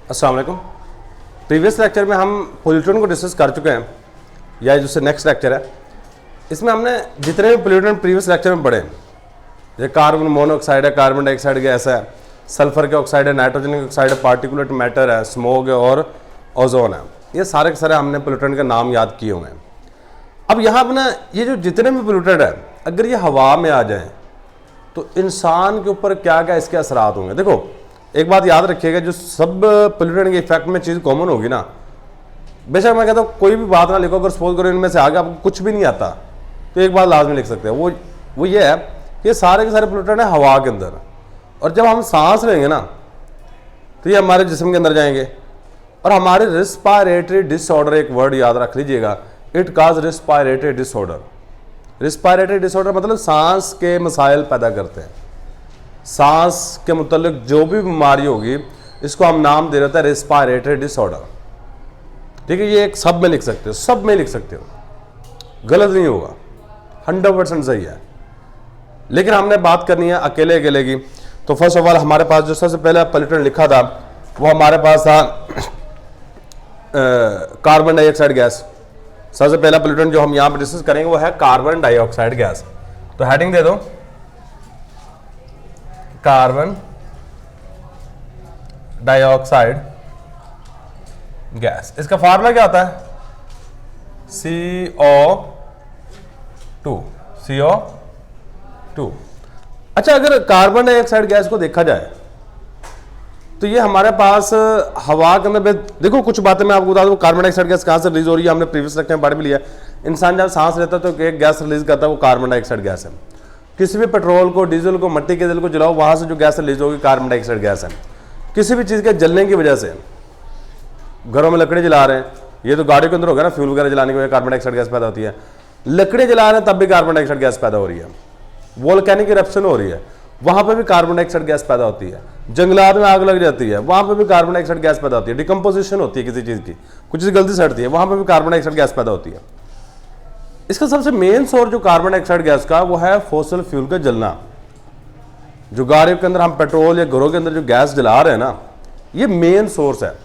अस्सलाम वालेकुम। Previous lecture में हम पोल्यूटेंट को डिस्कस कर चुके हैं, या जिससे नेक्स्ट लेक्चर है इसमें हमने जितने भी पोल्यूटेंट प्रीवियस लेक्चर में पढ़े, जैसे कार्बन मोनोऑक्साइड है, कार्बन डाइऑक्साइड गैस है, सल्फर के ऑक्साइड है, नाइट्रोजन के ऑक्साइड है, पार्टिकुलेट मैटर है, स्मोग है और ओजोन है, ये सारे के सारे हमने पोल्यूटेंट का नाम याद किए हुए हैं। अब यहाँ पर ना ये जो जितने भी पोल्यूटेंट है अगर ये हवा में आ जाएं तो इंसान के ऊपर क्या क्या इसके असरात होंगे। देखो एक बात याद रखिएगा, जो सब पोल्यूटेंट के इफेक्ट में चीज़ कॉमन होगी ना, बेशक मैं कहता हूँ कोई भी बात ना लिखो, अगर सपोज करो इनमें से आगे आपको कुछ भी नहीं आता तो एक बात लाजमी लिख सकते हैं, वो ये है कि ये सारे के सारे पोल्यूटेंट है हवा के अंदर, और जब हम सांस लेंगे ना तो ये हमारे जिस्म के अंदर जाएंगे और हमारे रिस्पायरेटरी डिसऑर्डर, एक वर्ड याद रख लीजिएगा, it cause respiratory disorder. Respiratory disorder मतलब सांस के मसाइल पैदा करते हैं, सांस के मुतल्लिक जो भी बीमारी होगी इसको हम नाम दे रहे थे रिस्पायरेटरी डिसऑर्डर। ठीक है, ये एक सब में लिख सकते हो, सब में लिख सकते हो, गलत नहीं होगा, 100% सही है। लेकिन हमने बात करनी है अकेले अकेले की। तो फर्स्ट ऑफ ऑल हमारे पास जो सबसे पहले पोल्यूटेंट लिखा था वो हमारे पास था कार्बन डाइऑक्साइड गैस। सबसे पहला पोल्यूटेंट जो हम यहाँ पे डिस्कस करेंगे वो है कार्बन डाइऑक्साइड गैस। तो हेडिंग दे दो कार्बन डाइऑक्साइड गैस। इसका फार्मूला क्या होता है? CO2। अच्छा, अगर कार्बन डाइऑक्साइड गैस को देखा जाए तो ये हमारे पास हवा के अंदर, देखो कुछ बातें मैं आपको बता दूं, कार्बन डाइऑक्साइड गैस कहाँ से रिलीज हो रही है, हमने प्रीवियस लेक्चर में पढ़ भी लिया। इंसान जब सांस लेता है तो एक गैस रिलीज करता है, वो कार्बन डाइऑक्साइड गैस है। किसी भी पेट्रोल को, डीजल को, मिट्टी के तेल को जलाओ, वहां से जो गैस रिलीज होगी कार्बन डाइऑक्साइड गैस है। किसी भी चीज़ के जलने की वजह से, घरों में लकड़ी जला रहे हैं, ये तो गाड़ी के अंदर होगा ना, फ्यूल वगैरह जलाने की वजह कार्बन डाइऑक्साइड गैस पैदा होती है। लकड़ी जला रहे हैं तब भी कार्बन डाइऑक्साइड गैस पैदा हो रही है। वोल्केनिक इरप्शन हो रही है, वहां पर भी कार्बन डाइऑक्साइड गैस पैदा होती है। जंगलात में आग लग जाती है, वहां पर भी कार्बन डाइऑक्साइड गैस पैदा होती है। डिकम्पोजिशन होती है किसी चीज़ की, कुछ चीज़ गलती से हटती है, वहां पर भी कार्बन डाइऑक्साइड गैस पैदा होती है। इसका सबसे मेन सोर्स जो कार्बन डाइऑक्साइड गैस का वो है फॉसिल फ्यूल का जलना। जो गाड़ियों के अंदर हम पेट्रोल या घरों के अंदर जो गैस जला रहे हैं ना, ये मेन सोर्स है।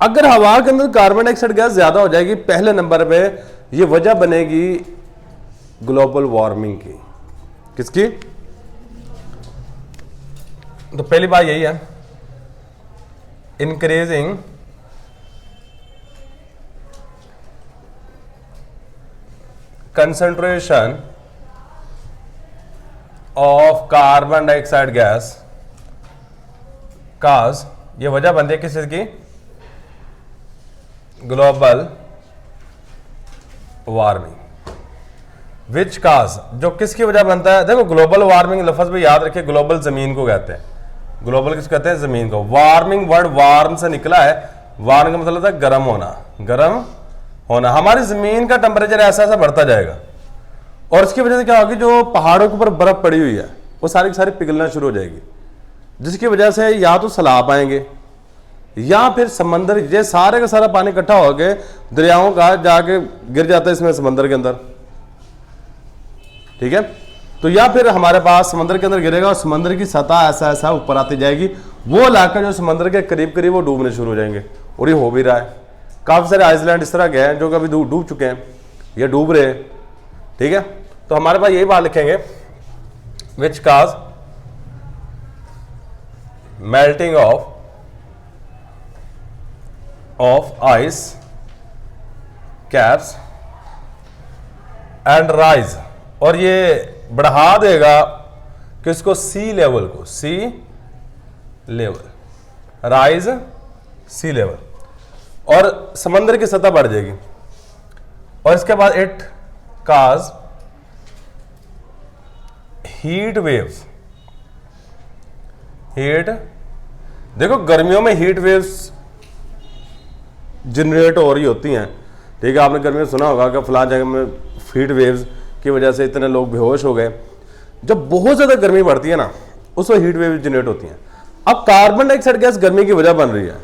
अगर हवा के अंदर कार्बन डाइऑक्साइड गैस ज्यादा हो जाएगी, पहले नंबर पे ये वजह बनेगी ग्लोबल वार्मिंग की। किसकी? तो पहली बात यही है, increasing concentration of carbon dioxide gas cause, ये वजह बनती है किस चीज की? Global warming. विच काज, जो किसकी वजह बनता है? देखो ग्लोबल वार्मिंग लफ्ज भी याद रखिए, ग्लोबल जमीन को कहते हैं। ग्लोबल किस कहते हैं? जमीन को। वार्मिंग वर्ड वार्म से निकला है, वार्म का मतलब है गर्म होना, गर्म होना। हमारी जमीन का टेम्परेचर ऐसा ऐसा बढ़ता जाएगा और इसकी वजह से क्या होगी, जो पहाड़ों के ऊपर बर्फ पड़ी हुई है वो सारी की सारी पिघलना शुरू हो जाएगी, जिसकी वजह से या तो सैलाब आएंगे या फिर समंदर, ये सारे का सारा पानी इकट्ठा होकर दरियाओं का जाके गिर जाता है इसमें समंदर के अंदर। ठीक है, तो या फिर हमारे पास समंदर के अंदर गिरेगा और समंदर की सतह ऐसा ऐसा ऊपर आती जाएगी, वो इलाका जो समंदर के करीब करीब वो डूबने शुरू हो जाएंगे। और ये हो भी रहा है, काफी सारे आइसलैंड इस तरह के हैं जो कभी डूब चुके हैं या डूब रहे हैं। ठीक है, तो हमारे पास यही बात लिखेंगे, which cause melting of ice caps and rise, और ये बढ़ा देगा किसको? सी लेवल को, sea level, rise sea level, और समंदर की सतह बढ़ जाएगी। और इसके बाद it cause heat waves. Heat, देखो गर्मियों में हीट वेव्स जनरेट हो रही होती हैं। ठीक है, आपने गर्मियों में सुना होगा कि फलां जगह में हीट वेव्स की वजह से इतने लोग बेहोश हो गए। जब बहुत ज्यादा गर्मी बढ़ती है ना, उस वक्त हीट वेव जनरेट होती हैं। अब कार्बन डाइऑक्साइड गैस गर्मी की वजह बन रही है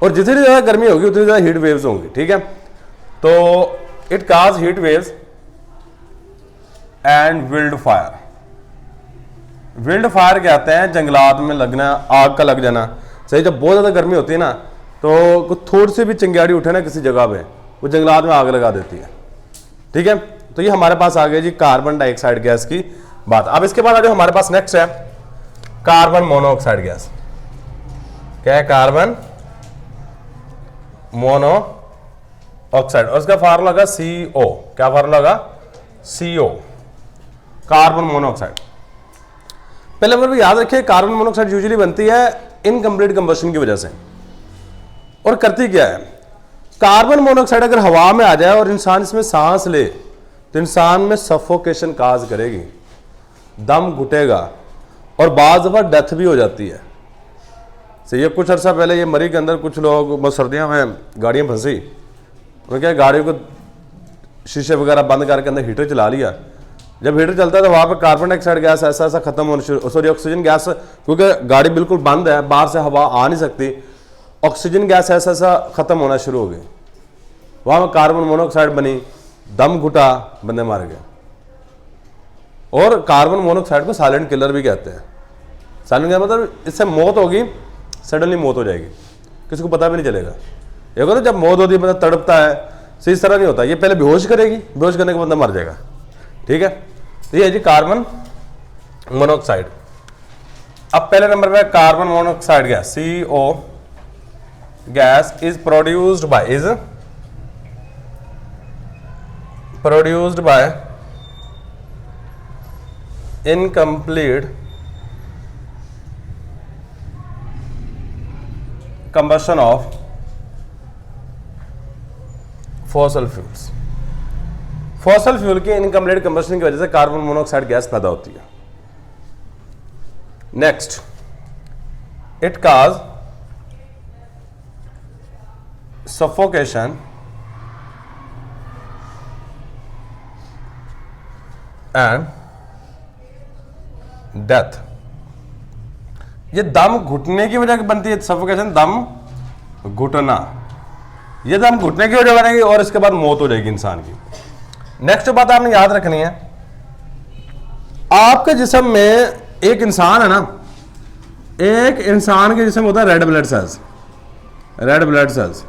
और जितनी ज्यादा गर्मी होगी उतनी ज्यादा हीट वेव्स होंगी। ठीक है, तो it cause heat waves and wild fire. Wild fire कहते हैं जंगलात में लगना, आग का लग जाना। सही, जब बहुत ज़्यादा गर्मी होती है ना तो कुछ थोड़ी सी भी चिंगारी उठे ना किसी जगह पे, वो जंगलात में आग लगा देती है। ठीक है, तो ये हमारे पास आ गया जी कार्बन डाइऑक्साइड गैस की बात। अब इसके बाद जो हमारे पास नेक्स्ट है कार्बन मोनोऑक्साइड गैस। क्या है? कार्बन मोनोऑक्साइड, और इसका फार्मूला लगा CO। क्या फार्मूला लगा? CO, carbon monoxide. पहले नंबर पे याद रखिए कार्बन मोनोऑक्साइड यूजुअली बनती है इनकम्प्लीट कंबशन की वजह से। और करती क्या है? कार्बन मोनोऑक्साइड अगर हवा में आ जाए और इंसान इसमें सांस ले तो इंसान में सफोकेशन काज करेगी, दम घुटेगा और बाज़ दफा डेथ भी हो जाती है। सही है, कुछ अर्सा पहले ये मरी के अंदर कुछ लोग सर्दियों में गाड़ियाँ फंसी, उन्होंने क्या गाड़ी को शीशे वगैरह बंद करके अंदर हीटर चला लिया। जब हीटर चलता है तो वहाँ पे कार्बन डाइऑक्साइड गैस ऐसा ऐसा खत्म होना शुरू, सॉरी ऑक्सीजन गैस, क्योंकि गाड़ी बिल्कुल बंद है, बाहर से हवा आ नहीं सकती, ऑक्सीजन गैस ऐसा ऐसा खत्म होना शुरू हो गई। वहाँ में कार्बन मोनोऑक्साइड बनी, दम घुटा, बंदे मार गए। और कार्बन मोनोऑक्साइड को साइलेंट किलर भी कहते हैं। साइलेंट किलर मतलब इससे मौत होगी, सडनली मौत हो जाएगी, किसी को पता भी नहीं चलेगा। ये होता है जब मौत होती है मतलब तड़पता है, सही इस तरह नहीं होता। ये पहले बेहोश करेगी, बेहोश करने के बाद बंदा मर जाएगा। ठीक है, तो ये है जी कार्बन मोनोऑक्साइड। अब पहले नंबर पे carbon monoxide gas CO gas is produced by incomplete combustion of fossil fuels. Fossil fuel के इनकम्प्लीट कंबशन की वजह से कार्बन मोनोऑक्साइड गैस पैदा होती है। Next, it cause suffocation and death. ये दम घुटने की वजह बनती है, सफोकेशन दम घुटना, ये दम घुटने की वजह बनेगी और इसके बाद मौत हो जाएगी इंसान की। नेक्स्ट बात आपने याद रखनी है, आपके जिस्म में एक इंसान है ना, एक इंसान के जिस्म होता है red blood cells. Red blood cells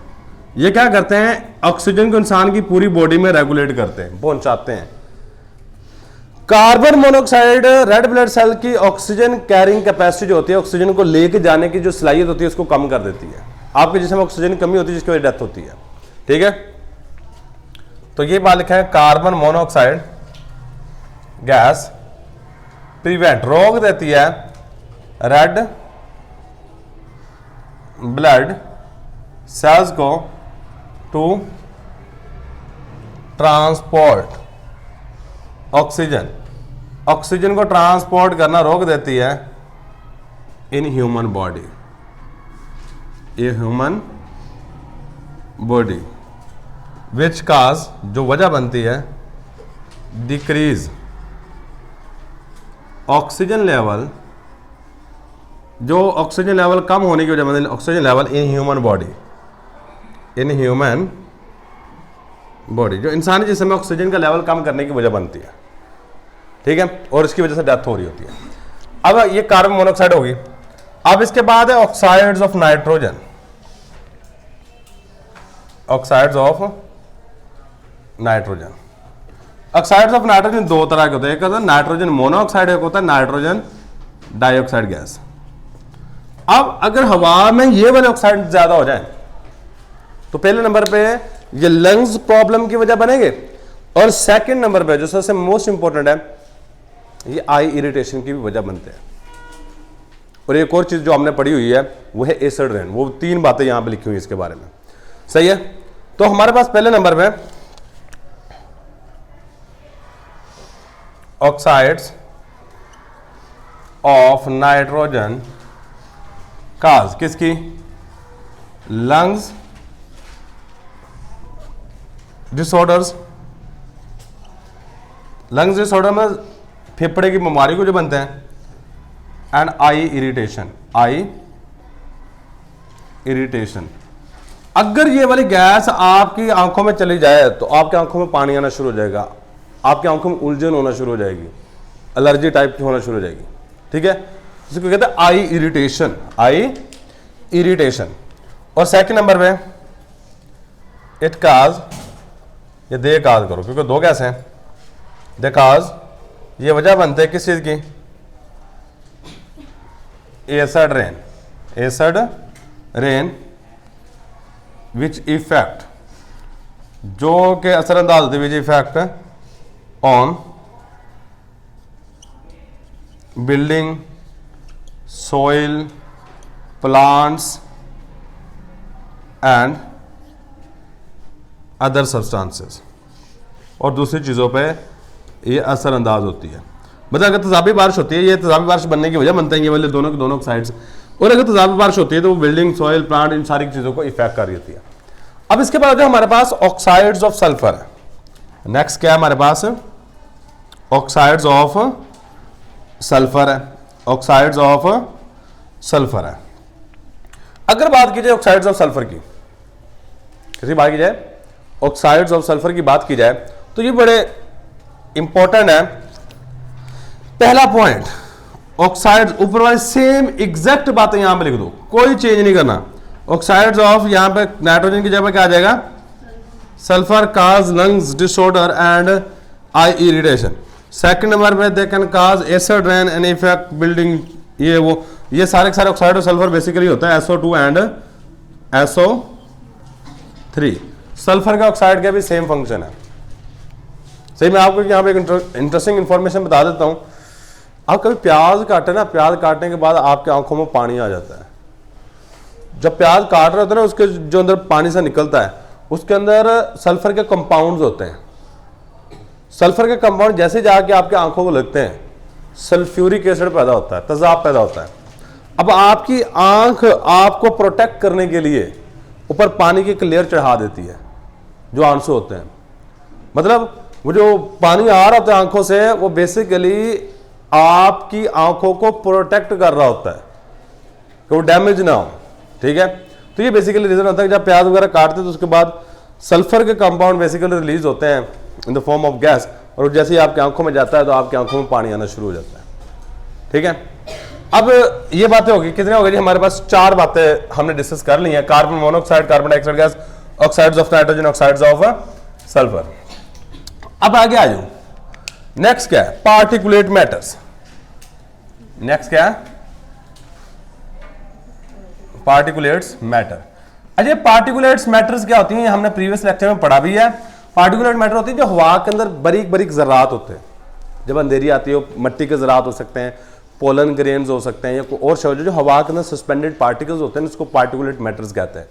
ये क्या करते हैं? ऑक्सीजन को इंसान की पूरी बॉडी में रेगुलेट करते हैं, पहुंचाते हैं। Carbon monoxide red blood cell की ऑक्सीजन कैरिंग कैपेसिटी जो होती है, ऑक्सीजन को लेके जाने की जो सलाहियत होती है, उसको कम कर देती है। आपके जिस्म में ऑक्सीजन की कमी होती है जिसकी वजह डेथ होती है। ठीक है, तो ये बात लिखा है कार्बन मोनोऑक्साइड गैस प्रिवेंट, रोक देती है रेड ब्लड सेल्स को टू ट्रांसपोर्ट ऑक्सीजन, ऑक्सीजन को ट्रांसपोर्ट करना रोक देती है इन ह्यूमन बॉडी, ये ह्यूमन बॉडी, विच काज जो वजह बनती है डिक्रीज ऑक्सीजन लेवल, जो ऑक्सीजन लेवल कम होने की वजह मतलब oxygen level in human body, in human body, जो इंसानी जिस्म में ऑक्सीजन का लेवल कम करने की वजह बनती है। ठीक है, और इसकी वजह से डेथ हो रही होती है। अब ये कार्बन मोनोऑक्साइड होगी। अब इसके बाद है oxides of nitrogen. Oxides of nitrogen, oxides of nitrogen दो तरह के होते हैं, एक होता है नाइट्रोजन मोनोऑक्साइड, एक होता है नाइट्रोजन डाइऑक्साइड गैस। अब अगर हवा में ये वाले ऑक्साइड ज्यादा हो जाए तो पहले नंबर पे ये लंग्स प्रॉब्लम की वजह बनेंगे, और सेकंड नंबर पे जो सबसे मोस्ट इंपॉर्टेंट है ये आई इरिटेशन की भी वजह बनते हैं। और एक और चीज जो हमने पढ़ी हुई है वो है एसिड रेन, वो तीन बातें यहां पे लिखी हुई है इसके बारे में। सही है, तो हमारे पास पहले नंबर पे ऑक्साइड्स ऑफ नाइट्रोजन काज किसकी? Lungs disorders. लंग्स डिसऑर्डर में फेफड़े की बीमारी को जो बनते हैं, and eye irritation, I irritation. अगर ये वाली गैस आपकी आंखों में चली जाए तो आपकी आंखों में पानी आना शुरू हो जाएगा, आपकी आंखों में उलझन होना शुरू हो जाएगी, एलर्जी टाइप की होना शुरू हो जाएगी। ठीक है, इसको कहते हैं आई इरिटेशन, आई इरिटेशन। और सेकंड नंबर पे इट काज, ये दे काज करो क्योंकि दो गैस हैं, दे काज ये वजह बनते हैं किस चीज की, acid rain, acid rain which effect, जो के असरअंदाज होते which effect on building, soil, plants and other substances, और दूसरी चीज़ों पे ये असरअंदाज होती है। मतलब अगर तेजाबी बारिश होती है, ये तेजाबी बारिश बनने की वजह बनते हैं ये वाले दोनों के दोनों साइड्स, और अगर तेजाबी बारिश होती है तो वो बिल्डिंग, सॉइल, प्लांट, इन सारी चीज़ों को इफेक्ट कर रही होती है। अब इसके बाद हमारे पास ऑक्साइड्स ऑफ सल्फर है। नेक्स्ट क्या है हमारे पास, ऑक्साइड्स ऑफ सल्फर है, ऑक्साइड्स ऑफ सल्फर है। अगर बात की जाए ऑक्साइड्स ऑफ सल्फर की, किसी बात की जाए ऑक्साइड्स ऑफ सल्फर की बात की जाए तो ये बड़े इंपॉर्टेंट है। पहला पॉइंट, ऑक्साइड्स, ऊपर वाली सेम एग्जैक्ट बातें यहां पे लिख दो, कोई चेंज नहीं करना। ऑक्साइड्स ऑफ, यहां पे नाइट्रोजन की जगह क्या आ जाएगा, sulphur cause lungs disorder and eye irritation. Second number पे they can cause acid rain and effect building, ये सारे के सारे ऑक्साइड ऑफ सल्फर बेसिकली होता है SO2 एंड SO3। सल्फर का ऑक्साइड का भी सेम फंक्शन है। सही, मैं आपको यहाँ पे एक इंटरेस्टिंग इंफॉर्मेशन बता देता हूँ। आप कभी प्याज काटे ना, प्याज काटने के बाद आपके आंखों में पानी आ जाता है। जब प्याज काट रहे होते हैं ना, उसके जो अंदर पानी से निकलता है उसके अंदर सल्फर के कंपाउंड्स होते हैं। सल्फर के कंपाउंड जैसे जाके आपके आंखों को लगते हैं, सल्फ्यूरिक एसिड पैदा होता है, तेजाब पैदा होता है। अब आपकी आंख आपको प्रोटेक्ट करने के लिए ऊपर पानी की एक लेयर चढ़ा देती है, जो आंसू होते हैं। मतलब वो जो पानी आ रहा होता है आंखों से, वो बेसिकली आपकी आंखों को प्रोटेक्ट कर रहा होता है कि वो डैमेज ना हो। ठीक है, तो ये बेसिकली रीजन होता है कि जब प्याज वगैरह काटते हैं तो उसके बाद सल्फर के कंपाउंड बेसिकली रिलीज होते हैं in the form of gas, और जैसे ही आपकी आंखों में जाता है तो आपकी आंखों में पानी आना शुरू हो जाता है। ठीक है, अब ये बातें होगी, कितने हो गए जी हमारे पास, 4 बातें हमने डिस्कस कर ली हैं। Carbon monoxide, carbon dioxide gas, oxides of nitrogen, oxides of sulphur. अब आगे आ जाओ, नेक्स्ट क्या है, पार्टिकुलेट मैटर्स। नेक्स्ट क्या है, पार्टिकुलेट्स मैटर। अच्छा, पार्टिकुलेट्स मैटर्स क्या होती हैं, हमने प्रीवियस लेक्चर में पढ़ा भी है। पार्टिकुलेट मैटर होती है जो हवा के अंदर बारीक बारीक ज़रात होते हैं। जब अंधेरी आती है, मिट्टी के ज़रात हो सकते हैं, पोलन ग्रेन्स हो सकते हैं, या कोई और शब्द जो हवा के अंदर सस्पेंडेड पार्टिकल्स होते हैं, उसको पार्टिकुलेट मैटर्स कहते हैं।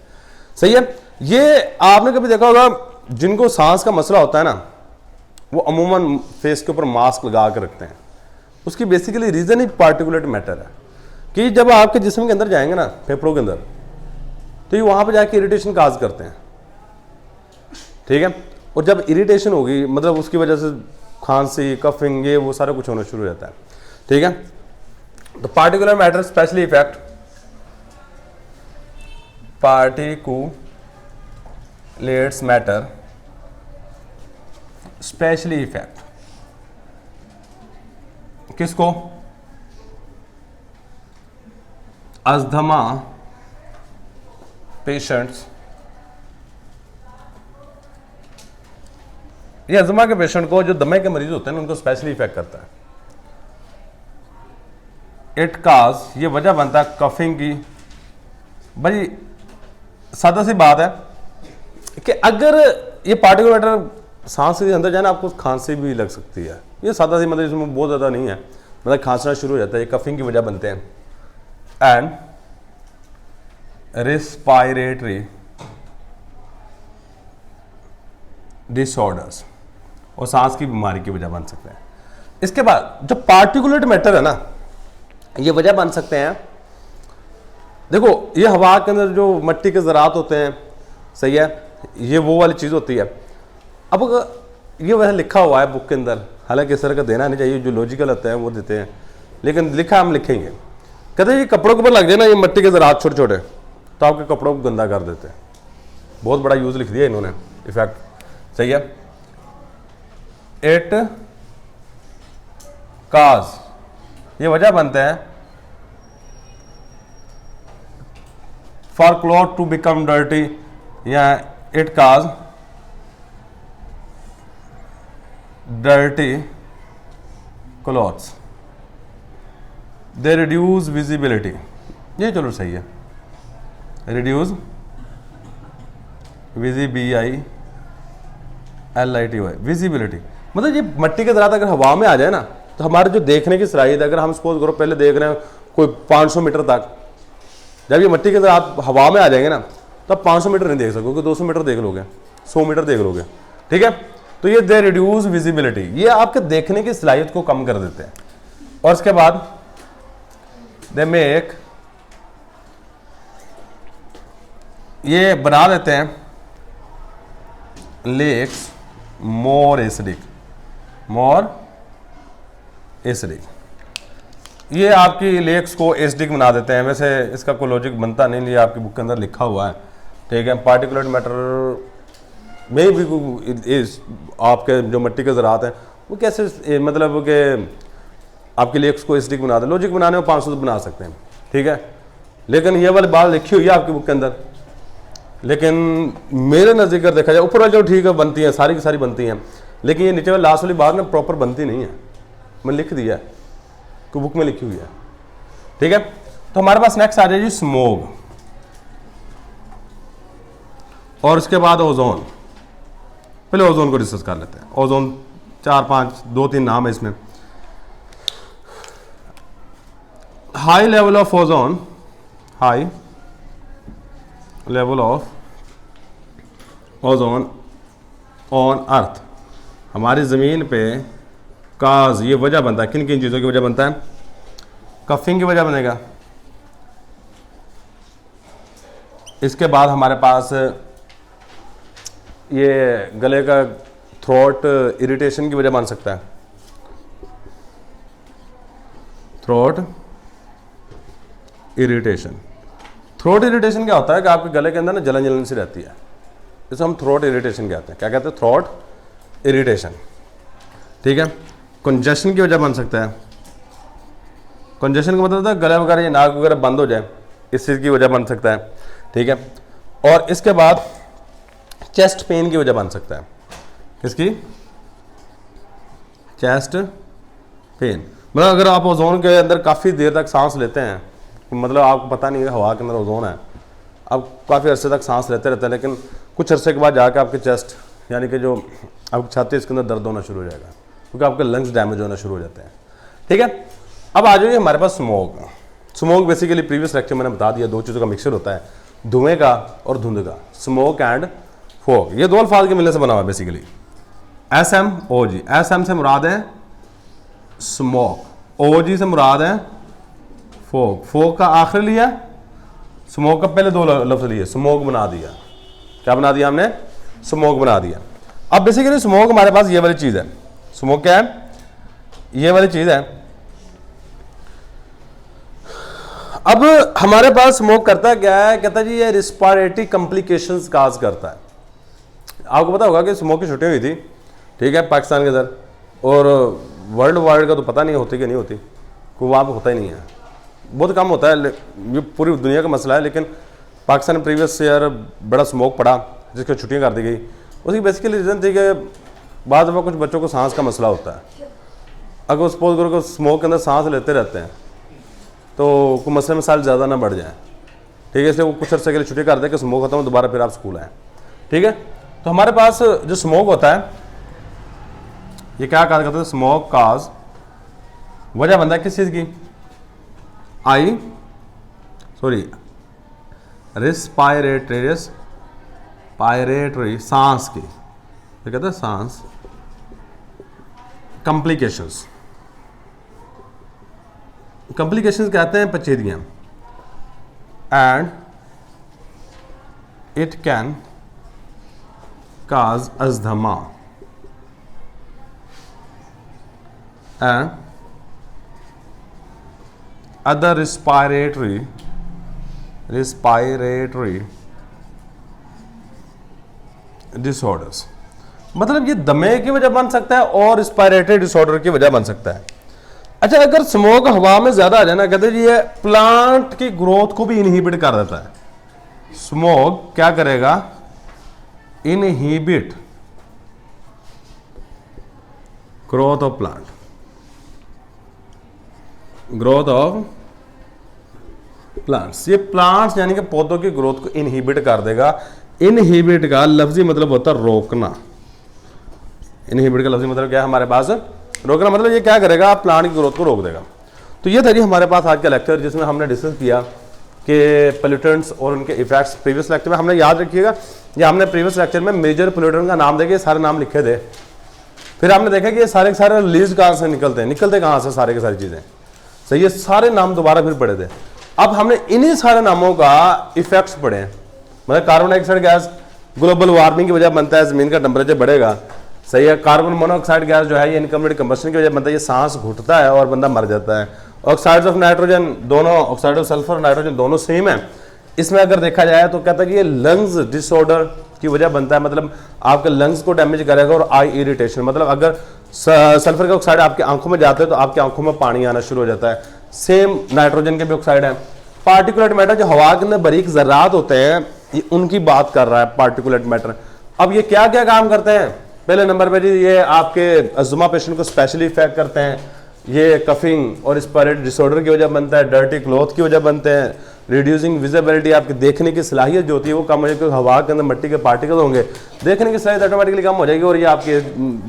सही है, ये आपने कभी देखा होगा जिनको सांस का मसला होता है ना, वो अमूमन फेस के ऊपर मास्क लगा कर रखते हैं। उसकी बेसिकली रीजन ही पार्टिकुलेट मैटर है कि जब आपके जिस्म के अंदर जाएंगे ना, फेफड़ों के अंदर, तो ये वहां पर जाके इरिटेशन काज करते हैं। ठीक है, और जब इरिटेशन होगी मतलब उसकी वजह से खांसी, कफिंग, ये वो सारा कुछ होना शुरू हो जाता है। ठीक है, तो particular matter specially effect, particulates matter specially effect किसको, अस्थमा पेशेंट्स। ये अस्थमा के पेशेंट को, जो दमे के मरीज होते हैं उनको स्पेशली इफेक्ट करता है। इट काज, ये वजह बनता है कफिंग की। भाई सादा सी बात है कि अगर ये पार्टिकुलर मैटर सांस के अंदर जाए ना, आपको खांसी भी लग सकती है। ये सादा सी, मतलब इसमें बहुत ज़्यादा नहीं है, मतलब खांसना शुरू हो जाता है, ये कफिंग की वजह बनते हैं। एंड रेस्पायरेटरी डिसऑर्डर्स, और सांस की बीमारी की वजह बन सकते हैं। इसके बाद जो पार्टिकुलेट मैटर है ना, ये वजह बन सकते हैं। देखो, ये हवा के अंदर जो मिट्टी के ज़रात होते हैं, सही है, ये वो वाली चीज़ होती है। अब ये वैसे लिखा हुआ है बुक के अंदर, हालांकि इस तरह का देना नहीं चाहिए, जो लॉजिकल होते हैं वो देते हैं, लेकिन लिखा हम लिखेंगे। कहते हैं ये कपड़ों के ऊपर लग जाए ना, ये मिट्टी के ज़रात छोटे छोटे, तो आपके कपड़ों को गंदा कर देते हैं। बहुत बड़ा यूज़ लिख दिया इन्होंने, इफेक्ट। सही है, इट काज, ये वजह बनते हैं for cloth to become dirty या it cause dirty clothes, they reduce visibility, ये चलो सही है, रिड्यूस VIZIBILITY विजिबिलिटी। मतलब ये मट्टी के ज़रात अगर हवा में आ जाए ना तो हमारे जो देखने की सलाहियत, अगर हम सपोज करो पहले देख रहे हैं कोई 500 मीटर तक, जब ये मट्टी के ज़रात हवा में आ जाएंगे ना तो आप 500 मीटर नहीं देख सकोगे, 200 मीटर देख लोगे, 100 मीटर देख लोगे, ठीक है। तो ये दे रिड्यूस विजिबिलिटी, ये आपके देखने की सलाहियत को कम कर देते हैं। और इसके बाद दे मेक, ये बना देते हैं lakes more acidic, more acidic, ये आपकी लेक्स को एसिडिक बना देते हैं। वैसे इसका कोई लॉजिक बनता नहीं, ये आपकी बुक के अंदर लिखा हुआ है, ठीक है। पार्टिकुलेट मैटर में भी आपके जो मिट्टी के ज़रात हैं वो कैसे मतलब कि आपके लेक्स को एसिडिक बना दें, लॉजिक बनाने में 500 बना सकते हैं, ठीक है। लेकिन ये वाली बात लिखी हुई है आपकी बुक के अंदर, लेकिन मेरे नज़दीक देखा जाए ऊपर वाली जो ठीक है बनती हैं, सारी की सारी बनती हैं, लेकिन ये नीचे वाली लास्ट वाली बात ना प्रॉपर बनती नहीं है। मैंने लिख दिया है कि बुक में लिखी हुई है, ठीक है। तो हमारे पास नेक्स्ट आ जाएगी स्मोग, और उसके बाद ओजोन। पहले ओजोन को डिस्कस कर लेते हैं। ओजोन 4-5 2-3 नाम है इसमें। High level of ozone, high level of ozone on earth, हमारी ज़मीन पे काज, ये वजह बनता है, किन किन चीज़ों की वजह बनता है? कफिंग की वजह बनेगा। इसके बाद हमारे पास ये गले का थ्रोट इरिटेशन की वजह बन सकता है, थ्रोट इरिटेशन। थ्रोट इरिटेशन क्या होता है कि आपके गले के अंदर ना जलन जलन सी रहती है, इसे हम थ्रोट इरिटेशन कहते हैं। क्या कहते हैं? थ्रोट इरिटेशन, ठीक है। कंजेशन की वजह बन सकता है, कंजेशन का मतलब होता है गले वगैरह, ये नाक वगैरह बंद हो जाए, इस चीज़ की वजह बन सकता है, ठीक है। और इसके बाद चेस्ट पेन की वजह बन सकता है। किसकी? Chest pain. मतलब अगर आप ओजोन के अंदर काफ़ी देर तक सांस लेते हैं, मतलब आपको पता नहीं है हवा के अंदर ओजोन है, आप काफ़ी अरसे तक सांस लेते रहते हैं, लेकिन कुछ अरसे के बाद जाकर आपके चेस्ट यानी कि जो आपकी छाती है इसके अंदर दर्द होना शुरू हो जाएगा, क्योंकि आपके लंग्स डैमेज होना शुरू हो जाते हैं, ठीक है। अब आ जाइए हमारे पास smoke. Smoke basically previous lecture मैंने बता दिया, दो चीज़ों का मिक्सचर होता है, धुएं का और धुंध का, स्मोक एंड फोग। ये दो अल्फाज के मिलने से बना हुआ है बेसिकली। SMOG, SM से मुराद है स्मोक, OG से मुराद है फोग। फोग का आखिर लिया, स्मोक का पहले दो लफ्ज लिए, स्मोक बना दिया। क्या बना दिया हमने? स्मोक बना दिया। अब बेसिकली स्मोक हमारे पास ये वाली चीज़ है। स्मोक क्या है? ये वाली चीज़ है। अब हमारे पास स्मोक करता क्या है? कहता है जी ये रिस्पायरेटरी कॉम्प्लिकेशंस काज करता है। आपको पता होगा कि स्मोक की छुट्टी हुई थी, ठीक है, पाकिस्तान के अंदर, और वर्ल्ड वाइड का तो पता नहीं होती कि नहीं होती, कोई वहाँ पर होता ही नहीं है, बहुत कम होता है, ये पूरी दुनिया का मसला है। लेकिन पाकिस्तान में प्रीवियस ईयर बड़ा स्मोक पड़ा जिसकी छुट्टियाँ कर दी गई। उसकी बेसिकली रीज़न थी कि बाद में कुछ बच्चों को सांस का मसला होता है। अगर सपोज करो कि स्मोक के अंदर सांस लेते रहते हैं तो कोई मसले में साल ज़्यादा ना बढ़ जाए, ठीक है, इसलिए वो कुछ अर्से के लिए छुट्टी कर दे कि स्मोक खत्म हो, दोबारा फिर आप स्कूल आए, ठीक है। तो हमारे पास जो स्मोक होता है ये क्या कहा करते हैं? स्मोक काज, वजह बनता है किस चीज़ की? रिस्पायरेटरी, सांस की, ये कहते हैं सांस कॉम्प्लिकेशंस। कॉम्प्लिकेशंस कहते हैं पेचीदगियां, and it can cause asthma and other respiratory disorders। मतलब ये दमे की वजह बन सकता है और रिस्पायरेटरी डिसऑर्डर की वजह बन सकता है। अच्छा, अगर स्मोक हवा में ज्यादा आ जाए ना, कहते हैं ये प्लांट की ग्रोथ को भी इनहिबिट कर देता है। स्मोक क्या करेगा, inhibit growth of plant, growth of plants. ये प्लांट्स यानी कि पौधों की ग्रोथ को इनहिबिट कर देगा। इनहिबिट का लफ्जी मतलब होता है रोकना। इनहिबिट का लफ्जी मतलब क्या है हमारे पास, रोकना। मतलब ये क्या करेगा, प्लांट की ग्रोथ को रोक देगा। तो ये था जी हमारे पास आज का लेक्चर, जिसमें हमने डिस्कस किया कि पोल्यूटेंट्स और उनके इफेक्ट्स। प्रीवियस लेक्चर में हमने याद रखिएगा, ये हमने प्रीवियस लेक्चर में मेजर पोल्यूटेंट का नाम देके सारे नाम लिखे थे। फिर हमने देखा कि ये सारे के सारे रिलीज कहाँ से निकलते कहाँ से सारे के सारी चीज़ें, सही है। सारे नाम दोबारा फिर पढ़े थे। अब हमने इन्हीं सारे नामों का इफेक्ट्स पढ़े हैं। मतलब carbon dioxide gas global warming की वजह बनता है, जमीन का टेम्परेचर बढ़ेगा, सही है। कार्बन मोनोऑक्साइड गैस जो है ये इनकम्प्लीट कंबस्शन की वजह बनता है, ये सांस घुटता है और बंदा मर जाता है। ऑक्साइड्स ऑफ नाइट्रोजन दोनों, ऑक्साइड ऑफ सल्फर और नाइट्रोजन दोनों सेम है। इसमें अगर देखा जाए तो कहता है कि ये लंग्स डिसऑर्डर की वजह बनता है, मतलब आपके लंग्स को डैमेज करेगा। और आई इरिटेशन, मतलब अगर सल्फर के ऑक्साइड आपकी आंखों में जाते हैं तो आपकी आंखों में पानी आना शुरू हो जाता है। सेम नाइट्रोजन के भी ऑक्साइड है। पार्टिकुलेट मैटर जो हवा के अंदर बारीक ज़रात होते हैं, ये उनकी बात कर रहा है पार्टिकुलेट मैटर। अब ये क्या क्या काम करते हैं, पहले नंबर पे जी ये आपके अस्थमा पेशेंट को स्पेशली इफेक्ट करते हैं। ये कफिंग और रेस्पिरेटरी डिसऑर्डर की वजह बनता है, डर्टी क्लॉथ की वजह बनते हैं, रिड्यूसिंग विजिबिलिटी, आपकी देखने की सलाहियत जो होती है वो कम हो जाएगी, क्योंकि हवा के अंदर मिट्टी के पार्टिकल होंगे, देखने की सलाहियत ऑटोमेटिकली कम हो जाएगी। और ये आपके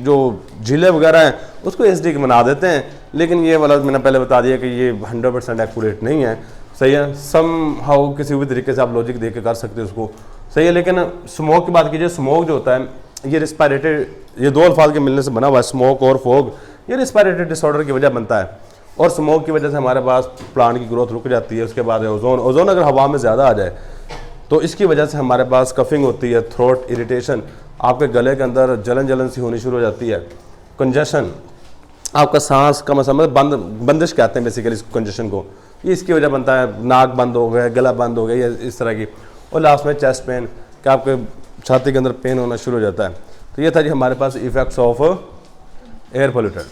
जो झीलें वगैरह हैं उसको एचडी के बना देते हैं। लेकिन ये वाला मैंने पहले बता दिया कि ये 100% एक्यूरेट नहीं है, सही है। सम हाउ किसी भी तरीके से आप लॉजिक दे के कर सकते हो उसको, सही है। लेकिन स्मोक की बात कीजिए, स्मोक जो होता है ये रिस्पिरेटरी, ये दो अल्फाज के मिलने से बना हुआ है, स्मोक और फोग। ये रिस्पिरेटरी डिसऑर्डर की वजह बनता है और स्मोक की वजह से हमारे पास प्लांट की ग्रोथ रुक जाती है। उसके बाद ओजोन अगर हवा में ज़्यादा आ जाए तो इसकी वजह से हमारे पास कफिंग होती है, थ्रोट इरिटेशन, आपके गले के अंदर जलन सी होनी शुरू हो जाती है, कंजेशन, आपका सांस का मतलब बंदिश कहते हैं बेसिकली इस कंजेशन को, ये इसकी वजह बनता है। नाक बंद हो गया, गला बंद हो गया, इस तरह की। और लास्ट में चेस्ट पेन, कि आपके छाती के अंदर पेन होना शुरू हो जाता है। तो ये था जी हमारे पास इफेक्ट्स ऑफ एयर पोल्यूटेंट।